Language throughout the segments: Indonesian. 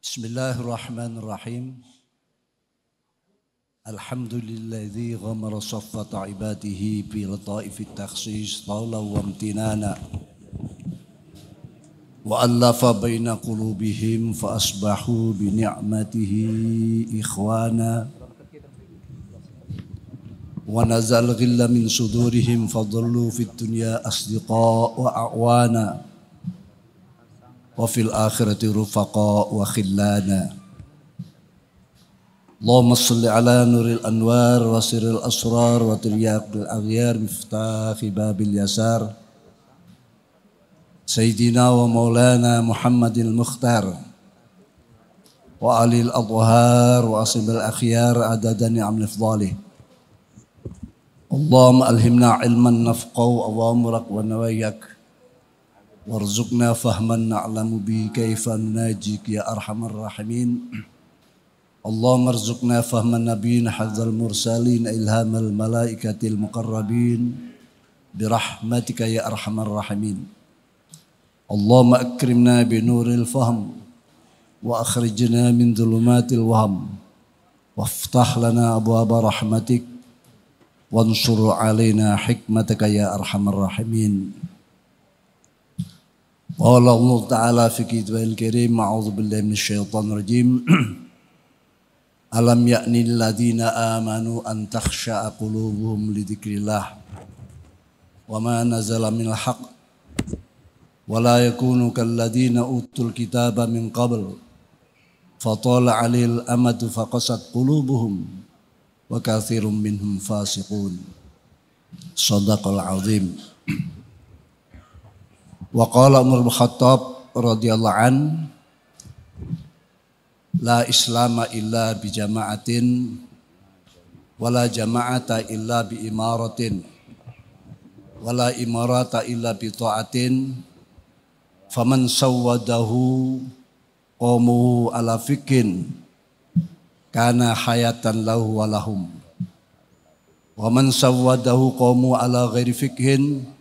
Bismillahirrahmanirrahim. Alhamdulilladzi ghamara saffata ibadihi bi lataifit takhsis tawla wa amtinana wa allafa baina qulubihim fa asbahu bi ni'matihi ikhwana wa nazal ghilla min sudurihim fadallu fid dunya asdiqa wa a'wana wa fil akhirati rufaqa wa khillana. Allahumma salli ala nuril anwar wa sirril asrar wa tiryaqil aghyar miftahi babil yasar Sayyidina wa maulana Muhammadil Mukhtar wa alil adhhar wa asibil akhyar adada ni'am nifdhalih. Allahumma alhimna ilman nafqahu awamurak wa nawayak warzuqna fahman na'lamu bi kaifa nunajik ya arhamar rahimin. Allahumma arzuqna fahman nabiyyin hadzal mursalin ilhamal malaikatil muqarrabin birahmatika ya arhamar rahimin. Allahumma akrimna bi nuril fahm wa akhrijna min dhulumatil wahm waftah lana abwaaba rahmatik wansur alaina hikmataka ya arhamar rahimin. Qala Allah Ta'ala fi kitabihil karim a'udzu billahi minasyaitonir rajim. Alam ya'nil ladzina amanu an takhsha'a qulubuhum li dzikrillah wa ma nazala minal haqq wa la yakunu kal ladzina utul kitaba min qabl fatala 'alaihil amadu faqasat qulubuhum wa katsirun minhum fasiqun. Shadaqal 'azim. Wa qala Umar bin Khattab radhiyallahu an la islama illa bi jama'atin wala jama'ata illa bi imaratin wala imarata illa bi ta'atin faman sawwadahu qawmuhu ala fikin kana hayatan lahu wa lahum wa man sawwadahu qawmuhu ala ghairi fikhin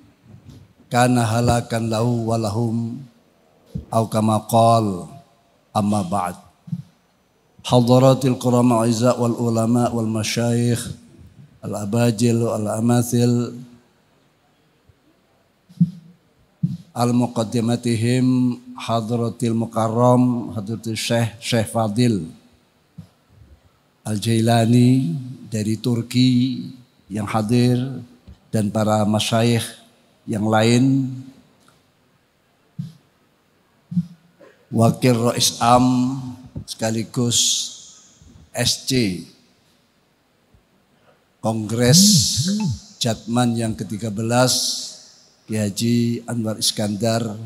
kana halakan lahu walahum au kama qal amma ba'd. Hadaratil qurama aiza wal ulama wal masyayikh al abajil wal amathil al muqaddimatihim hadratil mukarram hadratil Syekh Fadil Al Jailani dari Turki yang hadir dan para masyayikh yang lain, Wakil Rais Am sekaligus SC Kongres Jatman yang ke-13 Ki Haji Anwar Iskandar,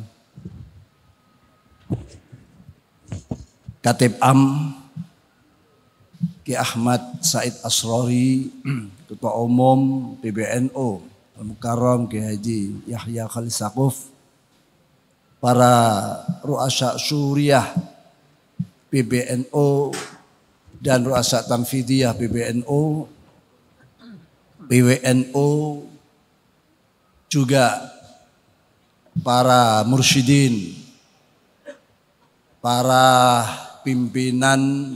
Katib Am Ki Ahmad Said Asrori, Ketua Umum PBNU Al-Mukarram Ki Haji Yahya Khalil Saquf, para ru'asa Suriah PBNU dan ru'asa Tanfidiyah PBNU, PWNU, juga para mursyidin, para pimpinan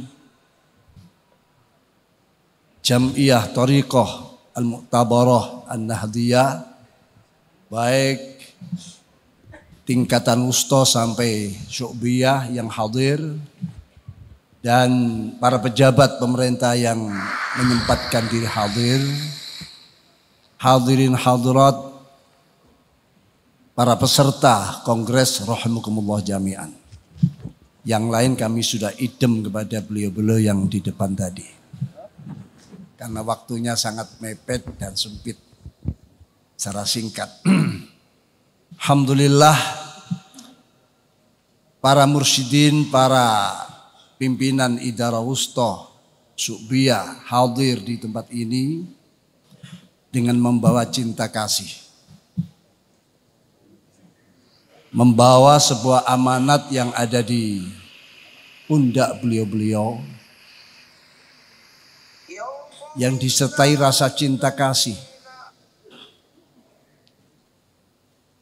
Jam'iyah Thariqah Al-Mu'tabarah An-Nahdiyah, baik tingkatan wusta sampai syu'biyah yang hadir, dan para pejabat pemerintah yang menyempatkan diri hadir, hadirin hadirat, para peserta kongres rahimakumullah jami'an. Yang lain kami sudah idem kepada beliau-beliau yang di depan tadi, karena waktunya sangat mepet dan sempit. Secara singkat, alhamdulillah para mursyidin, para pimpinan idara wusta Syu'biyah hadir di tempat ini dengan membawa cinta kasih, membawa sebuah amanat yang ada di pundak beliau-beliau, yang disertai rasa cinta kasih,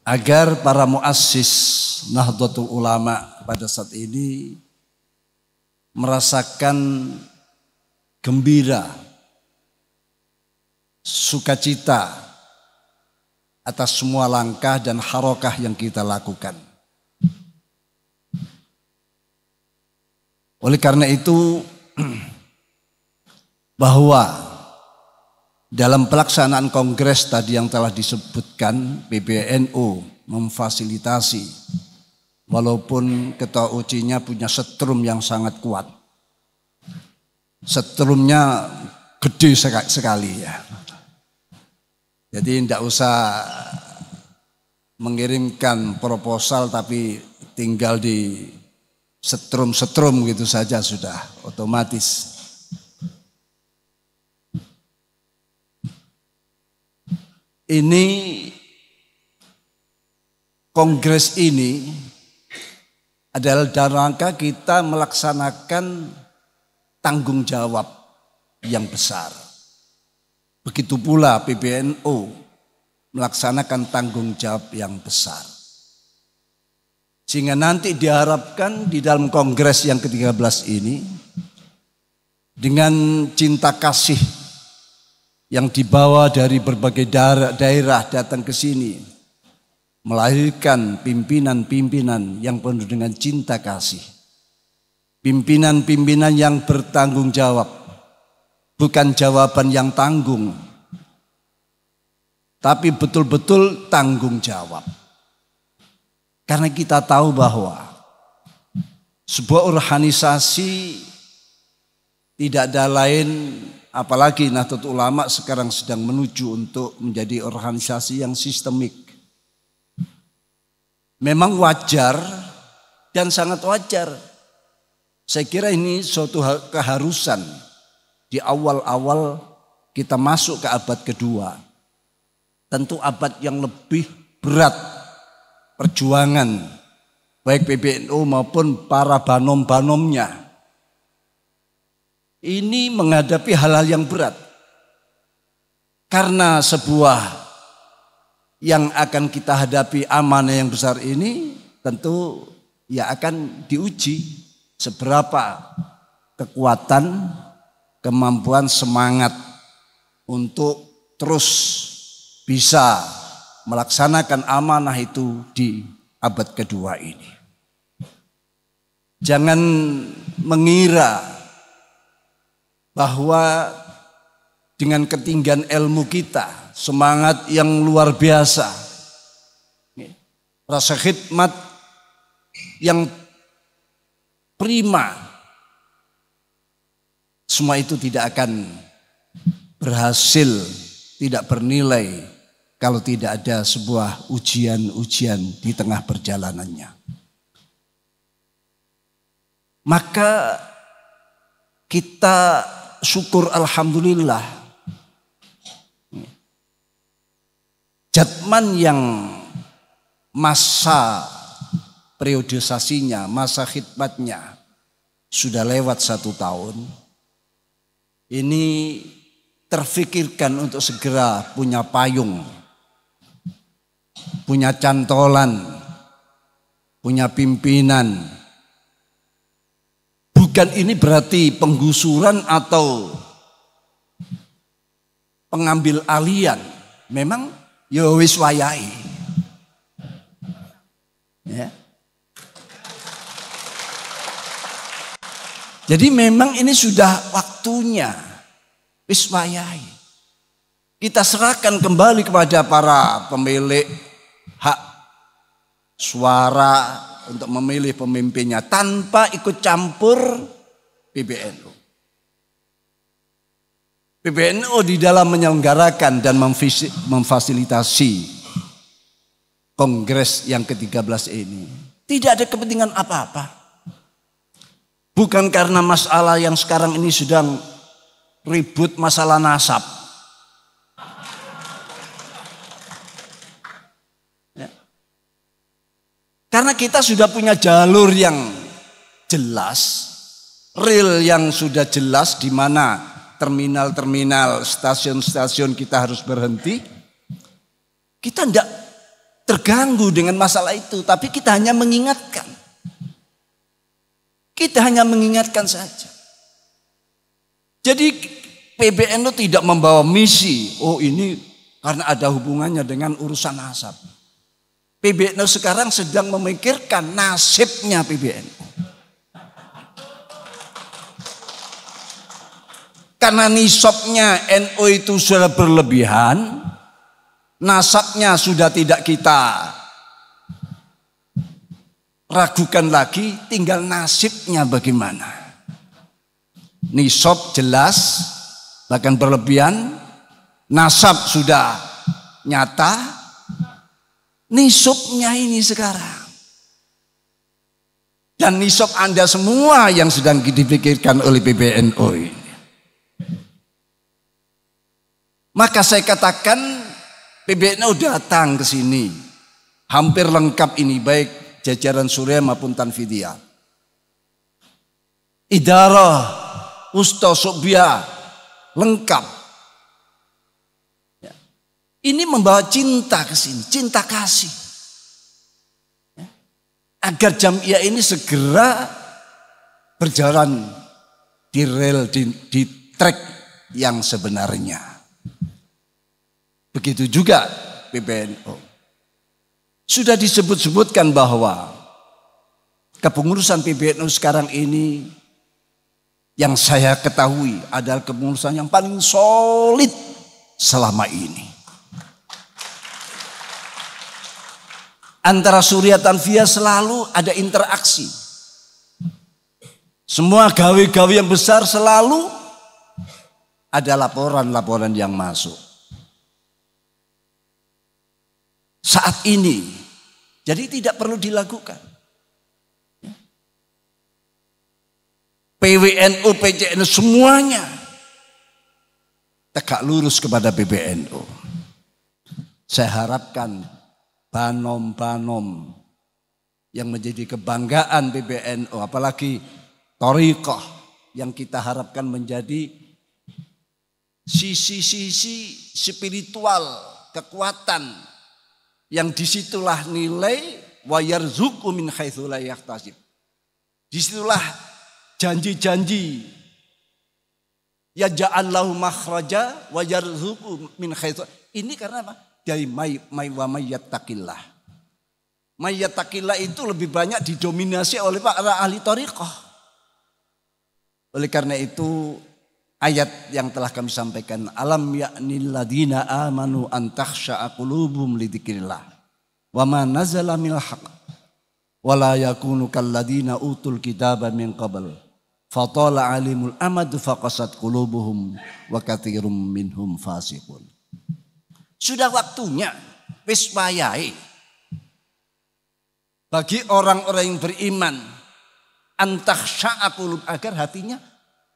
agar para muassis Nahdlatul Ulama pada saat ini merasakan gembira, sukacita atas semua langkah dan harokah yang kita lakukan. Oleh karena itu, bahwa dalam pelaksanaan kongres tadi yang telah disebutkan, PBNU memfasilitasi, walaupun ketua OC-nya punya setrum yang sangat kuat. Setrumnya gede sekali ya. Jadi tidak usah mengirimkan proposal tapi tinggal di setrum gitu saja sudah otomatis. Ini kongres ini adalah dalam rangka kita melaksanakan tanggung jawab yang besar. Begitu pula PBNU melaksanakan tanggung jawab yang besar. Sehingga nanti diharapkan di dalam kongres yang ke-13 ini dengan cinta kasih yang dibawa dari berbagai daerah datang ke sini, melahirkan pimpinan-pimpinan yang penuh dengan cinta kasih. Pimpinan-pimpinan yang bertanggung jawab, bukan jawaban yang tanggung, tapi betul-betul tanggung jawab. Karena kita tahu bahwa sebuah organisasi tidak ada lain, apalagi Nahdlatul Ulama sekarang sedang menuju untuk menjadi organisasi yang sistemik. Memang wajar dan sangat wajar. Saya kira ini suatu keharusan di awal-awal kita masuk ke abad kedua. Tentu abad yang lebih berat perjuangan baik PBNU maupun para banom-banomnya. Ini menghadapi hal-hal yang berat. Karena sebuah yang akan kita hadapi amanah yang besar ini tentu ya akan diuji seberapa kekuatan, kemampuan, semangat untuk terus bisa melaksanakan amanah itu di abad kedua ini. Jangan mengira bahwa dengan ketinggian ilmu kita, semangat yang luar biasa, rasa khidmat yang prima, semua itu tidak akan berhasil, tidak bernilai kalau tidak ada sebuah ujian-ujian di tengah perjalanannya. Maka kita syukur alhamdulillah. Jatman yang masa periodisasinya, masa khidmatnya sudah lewat 1 tahun. Ini terfikirkan untuk segera punya payung, punya cantolan, punya pimpinan. Bukan ini berarti penggusuran atau pengambil alian. Memang ya wis wayahe. Ya. Jadi memang ini sudah waktunya. Wis wayahe. Kita serahkan kembali kepada para pemilik hak suara untuk memilih pemimpinnya tanpa ikut campur PBNU. PBNU di dalam menyelenggarakan dan memfasilitasi kongres yang ke-13 ini tidak ada kepentingan apa-apa. Bukan karena masalah yang sekarang ini sedang ribut masalah nasab. Karena kita sudah punya jalur yang jelas, rel yang sudah jelas di mana terminal-terminal, stasiun-stasiun kita harus berhenti. Kita tidak terganggu dengan masalah itu, tapi kita hanya mengingatkan. Kita hanya mengingatkan saja. Jadi PBNU tidak membawa misi. Oh ini karena ada hubungannya dengan urusan nasab. PBNU sekarang sedang memikirkan nasibnya PBNU. Karena nisabnya NU itu sudah berlebihan. Nasabnya sudah tidak kita ragukan lagi, tinggal nasibnya bagaimana. Nisab jelas, bahkan berlebihan. Nasab sudah nyata. Nisabnya ini sekarang. Dan nisab Anda semua yang sedang dipikirkan oleh PBNU ini. Maka saya katakan PBNU datang ke sini. Hampir lengkap ini, baik jajaran Surya maupun Tanfidiyah. Idarah, Ustaz Subyah, lengkap. Ya. Ini membawa cinta ke sini, cinta kasih. Ya. Agar Jam'iyah ini segera berjalan di rel, di track yang sebenarnya. Begitu juga PBNU. Sudah disebut-sebutkan bahwa kepengurusan PBNU sekarang ini yang saya ketahui adalah kepengurusan yang paling solid selama ini. Antara Surya Tanfiyah selalu ada interaksi. Semua gawe-gawe yang besar selalu ada laporan-laporan yang masuk. Saat ini, jadi tidak perlu dilakukan. PWNU, PCNU semuanya tegak lurus kepada PBNU. Saya harapkan banom-banom yang menjadi kebanggaan PBNU, apalagi thariqah yang kita harapkan menjadi sisi-sisi spiritual, kekuatan, yang disitulah nilai wa yarzuqu min haitsu la yahtasib. Disitulah janji-janji ya ja'allahu makhraja wa yarzuqu min haitsu. Ini karena apa? Dari wa mayyattaqillah. Mayyattaqillah itu lebih banyak didominasi oleh para ahli thariqah. Oleh karena itu ayat yang telah kami sampaikan, alam ya'nil ladina amanu an takhsha'a qulubuhum li dzikrillah wa ma nazala minal haqq wa la yakunu kal ladina utul kitaba min qabl fatala alimul amad faqasat qulubuhum wa katsirum minhum fasiqun. Sudah waktunya wis wayahe bagi orang-orang yang beriman an takhsha'a qulub, agar hatinya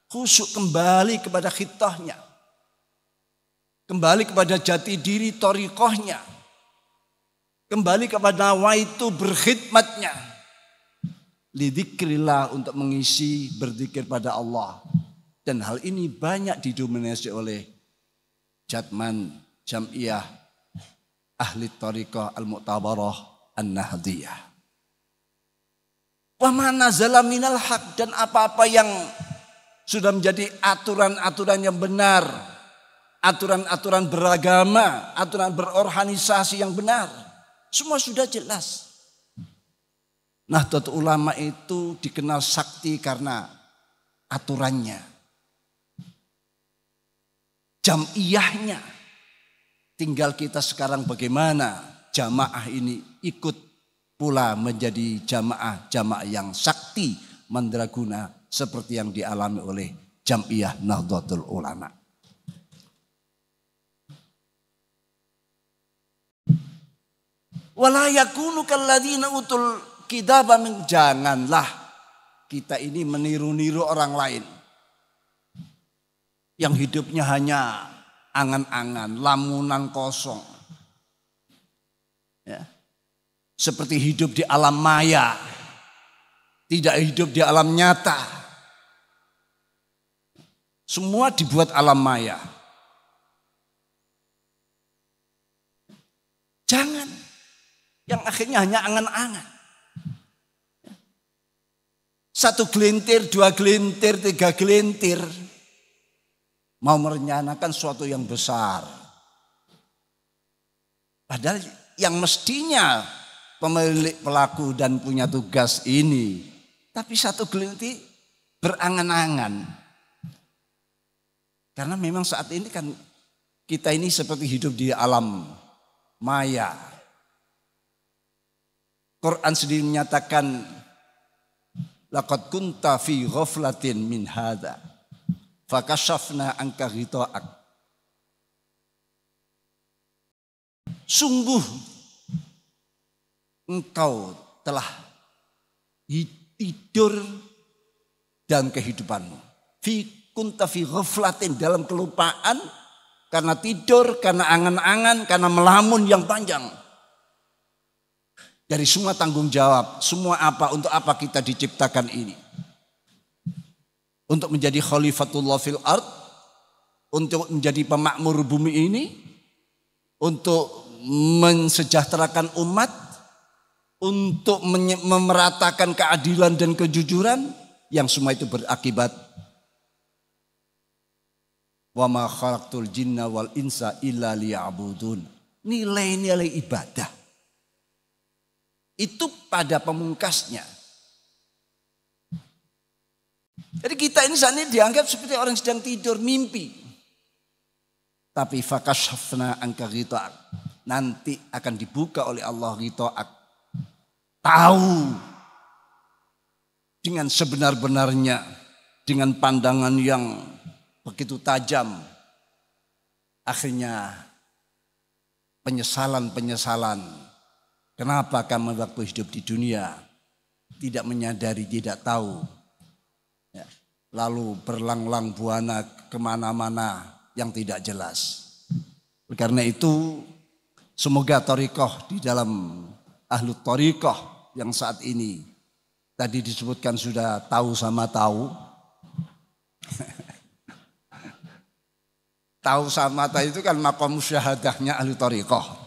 khusyuk kembali kepada khitahnya, kembali kepada jati diri thariqahnya, kembali kepada nawaitu berkhidmatnya, lidzikrillah, untuk mengisi berzikir pada Allah. Dan hal ini banyak didominasi oleh Jatman, Jam'iyah Ahli Thariqah Al-Mu'tabarah An-Nahdiyah. Wa ma nazala minal haq, dan apa-apa yang sudah menjadi aturan-aturan yang benar, aturan-aturan beragama, aturan berorganisasi yang benar, semua sudah jelas. Nahdlatul Ulama itu dikenal sakti karena aturannya, jam'iyahnya. Tinggal kita sekarang bagaimana jamaah ini ikut pula menjadi jamaah yang sakti mandraguna, seperti yang dialami oleh Jam'iyah Nahdlatul Ulama. Wala yakunu kalladzina utul kitaba min, janganlah kita ini meniru-niru orang lain yang hidupnya hanya angan-angan, lamunan kosong. Ya. Seperti hidup di alam maya, tidak hidup di alam nyata. Semua dibuat alam maya. Jangan. Yang akhirnya hanya angan-angan. 1 gelintir, 2 gelintir, 3 gelintir. Mau merencanakan suatu yang besar. Padahal yang mestinya pemilik pelaku dan punya tugas ini. Tapi 1 gelintir berangan-angan. Karena memang saat ini kan kita ini seperti hidup di alam maya. Quran sendiri menyatakan laqad kunta fi ghaflatin min hadza fakashafna anka ghita'ak. Sungguh engkau telah tidur dalam kehidupanmu. Kunta fi ghaflatin, dalam kelupaan, karena tidur, karena angan-angan, karena melamun yang panjang. Dari semua tanggung jawab, semua untuk apa kita diciptakan ini. Untuk menjadi khalifatullah fil ard, untuk menjadi pemakmur bumi ini, untuk mensejahterakan umat, untuk memeratakan keadilan dan kejujuran, yang semua itu berakibat wa ma khalaqtul jinna wal insa illa liya'budun. Nilai-nilai ibadah itu pada pemungkasnya. Jadi kita ini saat ini dianggap seperti orang sedang tidur mimpi. Tapi fakashafna anka ghita'ak, nanti akan dibuka oleh Allah ghita'ak. Tahu dengan sebenar-benarnya, dengan pandangan yang begitu tajam. Akhirnya penyesalan. Kenapa kamu waktu hidup di dunia tidak menyadari, tidak tahu. Ya. Lalu berlang-lang buana kemana-mana yang tidak jelas. Karena itu semoga thariqah di dalam ahlu thariqah yang saat ini tadi disebutkan sudah tahu sama tahu. Tahu sama tahu itu kan maqam musyahadahnya ahlu thariqah.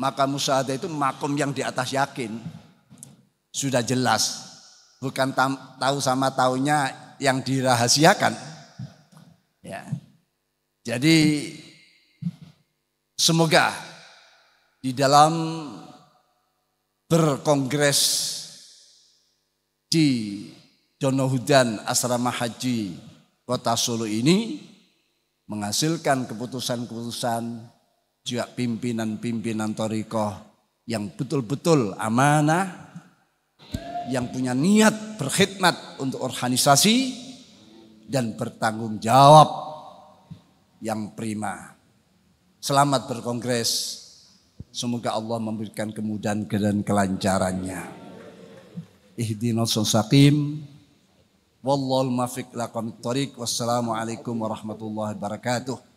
Maqam musyahadah itu makom yang di atas yakin. Sudah jelas. Bukan tahu sama tahunya yang dirahasiakan. Ya. Jadi semoga di dalam berkongres di Donohudan Asrama Haji Kota Solo ini menghasilkan keputusan-keputusan juga pimpinan-pimpinan thariqah yang betul-betul amanah, yang punya niat berkhidmat untuk organisasi dan bertanggung jawab yang prima. Selamat berkongres. Semoga Allah memberikan kemudahan dan kelancarannya. Ihdinas shaqim. Wallahul muwaffiq ila aqwamit thoriq. Wassalamualaikum warahmatullahi wabarakatuh.